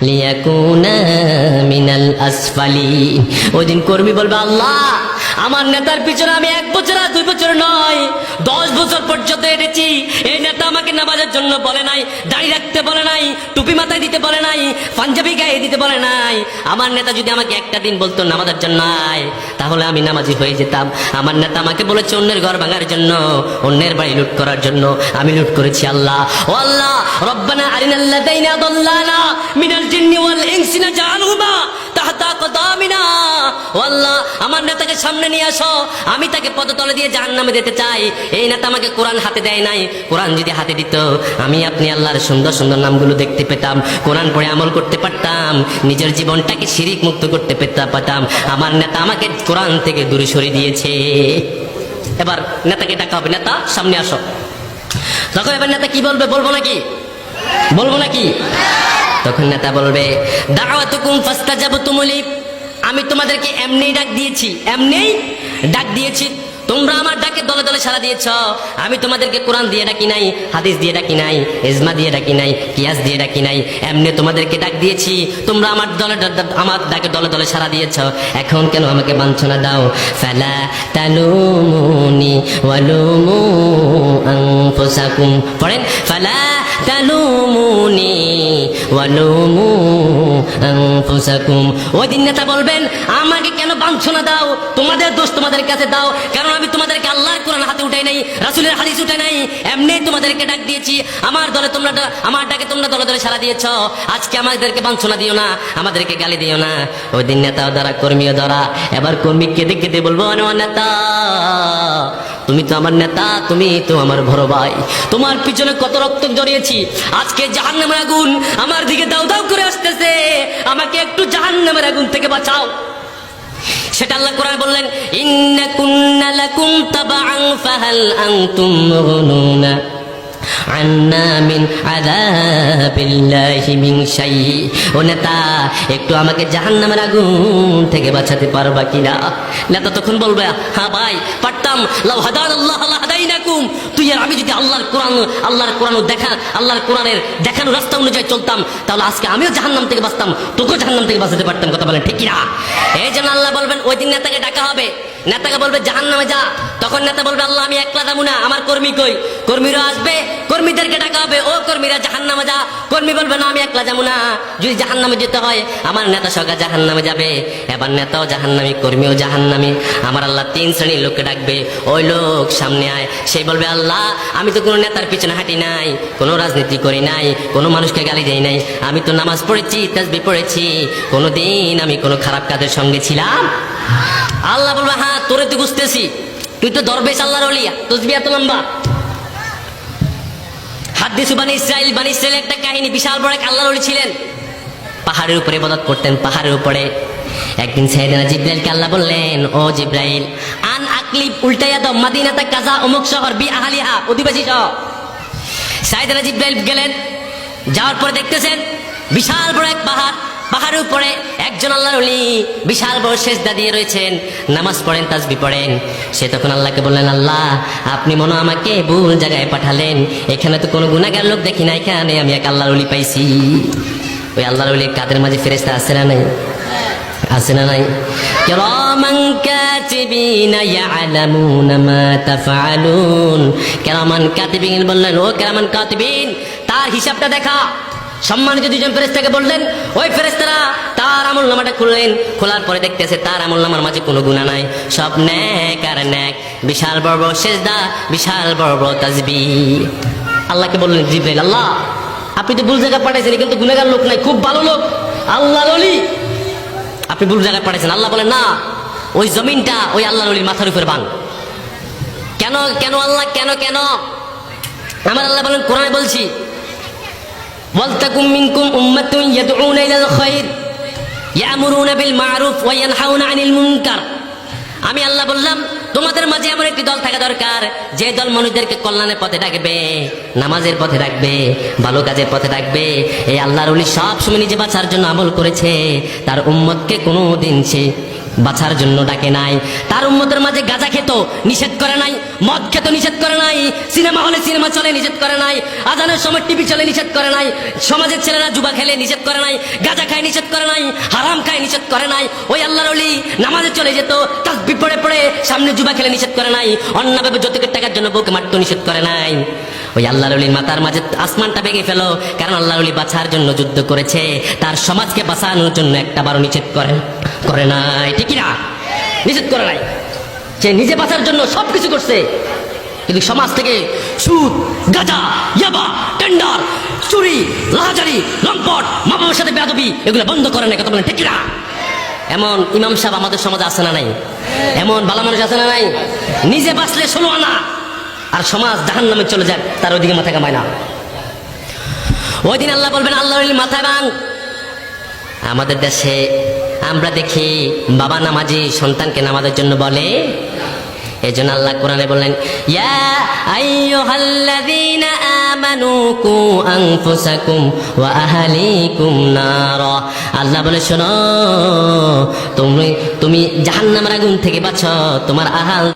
লিয়াকুনা মিনাল আসফালিন। ওই দিন কর্মী বলবে, আল্লাহ আমার নেতার পিছনে আমি 1 বছর আর 2 বছর নয় 10 বছর পর্যন্ত হেঁটেছি। এই নেতা আমাকে নামাজের জন্য বলে নাই, দাড়ি রাখতে বলে নাই, টুপি মাথায় দিতে বলে নাই, পাঞ্জাবি গায়ে দিতে বলে নাই। আমার নেতা যদি আমাকে একটা দিন বলতো নামাজের জন্য আয়, তাহলে আমি নামাজি হয়ে যেতাম। আমার নেতা আমাকে বলেছে অন্যের ঘর ভাঙার জন্য, অন্যের বাড়ি লুট করার জন্য, আমি লুট করেছি। আল্লাহ, ও আল্লাহ, রব্বানা আরিনাল্লাযীনা দাল্লানা মিনাল জিন্নি ওয়াল ইনসি নাজআলহুমা তাহতা কদামিনা। ও আল্লাহ, আমার নেতাকে সামনে নিয়ে আসো, আমি তাকে পদতলে দিয়ে জাহান্নামে দিতে চাই। এই নেতা আমাকে কোরআন হাতে দেয় নাই, কোরআন যদি হাতে দিত আমি আপনি আল্লাহর সুন্দর সুন্দর নামগুলো দেখতে পেতাম, কোরআন পড়ে আমল করতে পারতাম, নিজের জীবনটাকে শিরিক মুক্ত করতে পারতাম। আমার নেতা আমাকে কোরআন থেকে দূরে সরিয়ে দিয়েছে। এবার নেতাকে ডাকা হবে, নেতা সামনে আসো। তখন এবার নেতা কি বলবে? বলবো নাকি? বলবো নাকি? তখন নেতা বলবে, দাওয়াতুকুম ফাস্তাজাবতুম লি, আমি তোমাদেরকে এমনি ডাক দিয়েছি, এমনি ডাক দিয়েছি, তোমরা আমার ডাকে দলে দলে সাড়া দিয়েছ। আমি তোমাদেরকে কোরআন দিয়ে ডাকি নাই, হাদিস দিয়ে ডাকি নাই, ইজমা দিয়ে ডাকি নাই, কিয়াস দিয়ে ডাকি নাই, এমনি তোমাদেরকে ডাক দিয়েছি। তোমরা আমার ডাকে দলে দলে সাড়া দিয়েছ। এখন কেন আমাকে বাঞ্ছনা দাও? ফালা তালুমুনি ওয়ালুমু আনফুসাকুম। পড়েন, ফালা তালুমুনি ওয়ালুমু আনফুসাকুম। ওই দিন নেতা বলবেন, আমাকে কেন বাঞ্ছনা দাও? তোমাদের দোষ তোমাদের কাছে দাও, কারণ আমি তোমাদেরকে আল্লাহর কোরআন হাতে উঠাই নাই, রাসূলের হাদিস উঠাই নাই, এমনি তোমাদেরকে ডাক দিয়েছি। আমার দলে তোমরা, আমার ডাকে তোমরা দলে দলে সাড়া দিয়েছ। আজকে আমাদেরকে বাঞ্ছনা দিও না, আমাদেরকে গালি দিও না। ওই দিন নেতাও দ্বারা, কর্মীও দ্বারা। এবার কর্মী কেঁদে কেঁদে বলবো, নেতা তুমি তো আমার নেতা, তুমি তো আমার বড় ভাই, তোমার পিছনে কত রক্ত জড়িয়েছি। আজকে জাহান্নামের আগুন আমার দিকে দাউ দাউ করে আসতেছে, আমাকে একটু জাহান্নামের আগুন থেকে বাঁচাও। সেটা আল্লাহ কোরআন বললেন, ইন্না কুন্না লাকুম তাবাআন ফাহাল আনতুম মুগনুনা আন্না মিন আযাবিল্লাহি মিন শাই। ও নেতা, একটু আমাকে জাহান্নামের আগুন থেকে বাঁচাতে পারবা কিনা? নেতা তখন বলবে, হ্যাঁ ভাই পারতাম। লাউ হাদানাল্লাহু লাহাদাইনাকুম। তুই আর আমি যদি আল্লাহর কোরআন আল্লাহর কোরআনের দেখানো রাস্তা অনুযায়ী চলতাম, তাহলে আজকে আমিও জাহান্নাম থেকে বাঁচতাম, তোকেও জাহান্নাম থেকে বাঁচাতে পারতাম। কথা বলেন ঠিক কিনা? এই জন্য আল্লাহ বলবেন, ওই দিন নেতাকে ডাকা হবে, নেতাকে বলবে জাহান্নামে যা। তখন নেতা বলবে, আল্লাহ আমি একলা যাবো না, আমার কর্মী কই? কর্মীরা আসবে, কর্মীদেরকে ডাকা হবে, ও কর্মীরা জাহান্নামে যা। কর্মী বলবে, না আমি একলা যাবো না, যদি জাহান্নামে যেতে হয় আমার নেতা সঙ্গে জাহান্নামে যাবে। এবার নেতাও জাহান্নামী, কর্মীও জাহান্নামী। আমার আল্লাহ 3 শ্রেণীর লোককে ডাকবে, ওই লোক সামনে আয়। সে বলবে, আল্লাহ আমি তো কোনো নেতার পিছনে হাঁটি নাই, কোনো রাজনীতি করি নাই, কোনো মানুষকে গালি দেই নাই, আমি তো নামাজ পড়েছি, তাসবিহ পড়েছি, কোনোদিন আমি কোনো খারাপ কাজের সঙ্গে ছিলাম। আল্লাহ বলবে, হ্যাঁ তোরে তো বুঝতেছি, তুই তো দরবেশ আল্লাহর ওলি, তসবিহ এত লম্বা। হাদিসে বানী ইসরাইল একটা কাহিনী, বিশাল বড় এক আল্লাহর ওলি ছিলেন, পাহাড়ের উপরে ইবাদত করতেন। পাহাড়ের উপরে একদিন সাইয়েদনা জিবরাইলকে আল্লাহ বললেন, ও জিবরাইল, আন আকলিব, উল্টাইয়া দাও, মাদিনাতা কাজা, অমুক শহর, বি আহলিহা, অধিবাসী সহ। সাইয়েদনা জিবরাইল গেলেন, যাওয়ার পরে দেখতেছেন বিশাল বড় এক পাহাড়, পাহাড়ের উপরে একজন আল্লাহর ওলি বিশাল বড় সেজদা দিয়ে রয়েছেন, নামাজ পড়েন, তাসবিহ পড়েন। সে তখন আল্লাহকে বললেন, আল্লাহ আপনি মনে আমাকে ভুল জায়গায় পাঠালেন, এখানে তো কোনো গুনাহগার লোক দেখি না, এখানে আমি এক আল্লাহর ওলি পাইছি। ওই আল্লাহর ওলি কাদের মাঝে ফেরেশতা আছে না নাই? আছে না নাই? কিরামান কাতিবিনা ইয়ালামুনা মা তাফআলুন। কিরামান কাতিবিন বললেন, ও কিরামান কাতিবিন, তার হিসাবটা দেখা। সম্মানিত 2জন ফেরেশতাকে বললেন, ওই ফেরেশতারা তার আমলনামাটা খুললেন, খোলার পরে দেখতেছে তার আমলনামার মাঝে কোনো গুনাহ নাই, সব নেক আর নেক, বিশাল বড় বড় সেজদা, বিশাল বড় বড় তাসবিহ। আল্লাহকে বললেন, জিবরাইল, আল্লাহ আপনি তো ভুল জায়গায় পাঠাইছেন, কিন্তু গুনাহগার লোক নাই, খুব ভালো লোক, আল্লাহর ওলি, আপনি ভুল জায়গায় পাঠাইছেন। আল্লাহ বলেন, না, ওই জমিনটা ওই আল্লাহর ওলির মাথার উপরে বান। কেন কেন আল্লাহ, কেন কেন? আমার আল্লাহ বলেন, কোরআনে বলছি, ওয়ালতাকুম মিনকুম উম্মাতুন ইয়াদউনা ইলাল খায়র ইয়ামুরুনা বিল মারুফ ওয়া ইয়ানহাউনা আনিল মুনকার। আমি আল্লাহ বললাম, তোমাদের মাঝে এমন একটি দল থাকা দরকার, যে দল মানুষদেরকে কল্যাণের পথে ডাকবে, নামাজের পথে ডাকবে, ভালো কাজের পথে ডাকবে। এই আল্লাহর ওলি সব সময় নিজে বাঁচার জন্য আমল করেছে, তার উম্মতকে কোনোদিন সে বাঁচার জন্য ডাকে নাই। তার উম্মতের মাঝে গাঁজা খেত নিষেধ করে নাই, মদ খেত নিষেধ করে নাই, সিনেমা হলে সিনেমা চলে নিষেধ করে নাই, আজানের সময় টিভি চলে নিষেধ করে নাই, সমাজের ছেলেরা জুয়া খেলে নিষেধ করে নাই, গাঁজা খায় নিষেধ করে নাই, হারাম খায় নিষেধ করে নাই। ওই আল্লাহর ওলি নামাজে চলে যেত, তাসবিহ পড়ে পড়ে সামনে জুয়া খেলে নিষেধ করে নাই, অন্যভাবে যৌতুকের টাকার জন্য বউকে মারতে নিষেধ করে নাই। ওই আল্লাহর ওলির মাথার মাঝে আসমানটা ভেঙে ফেলো, কারণ আল্লাহর ওলি বাঁচার জন্য যুদ্ধ করেছে, তার সমাজকে বাঁচানোর জন্য একটাবারও নিষেধ করে নাই। ঠিক না? নিষেধ করে নাই। সে নিজে বাঁচার জন্য সবকিছু করছে, কিন্তু সমাজ থেকে সুদ, গাঁজা, ইয়াবা, টেন্ডার, চুরি, লাহাজারি, লম্পট, মা বাবার সাথে বেয়াদবি এগুলো বন্ধ করে নাই। কথা বলেন ঠিক না? এমন ইমাম সাহেব আমাদের সমাজে আছে না নাই? এমন ভালো মানুষ আছে না নাই? নিজে বাঁচলে 16 আনা, আর সমাজ জাহান্নামে চলে যায়, তার ওইদিকে মাথা কামায় না। ওই দিন আল্লাহ বলবেন আল্লাহর মাথায় ভাঙ। আমাদের দেশে আমরা দেখি বাবা নামাজি সন্তানকে নামাজের জন্য বলে, এই জন্য আল্লাহ কোরআনে বললেন ইয়া আইয়ুহাল্লাযীনা আমানু কু আনফুসাকুম ওয়া আহলিকুম নারা। আল্লাহ বলে শোনো, তুমি জাহান্নামের আগুন থেকে বাঁচো, তোমার আহাল